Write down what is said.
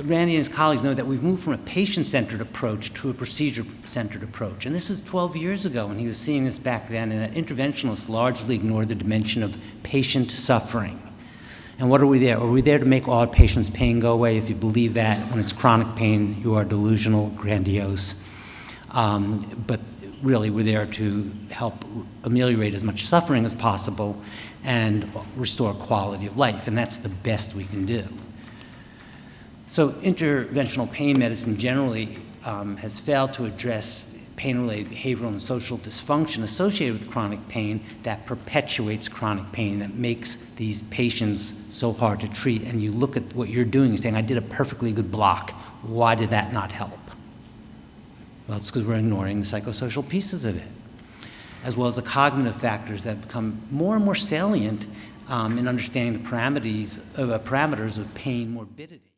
Randy and his colleagues know that we've moved from a patient-centered approach to a procedure-centered approach. And this was 12 years ago when he was seeing this back then, and that interventionalists largely ignored the dimension of patient suffering. And what are we there? Are we there to make all patients' pain go away? If you believe that, when it's chronic pain, you are delusional, grandiose. But really, we're there to help ameliorate as much suffering as possible and restore quality of life, and that's the best we can do. So interventional pain medicine generally has failed to address pain-related behavioral and social dysfunction associated with chronic pain that perpetuates chronic pain, that makes these patients so hard to treat. And you look at what you're doing and saying, I did a perfectly good block. Why did that not help? Well, it's because we're ignoring the psychosocial pieces of it, as well as the cognitive factors that become more and more salient in understanding the parameters of pain morbidity.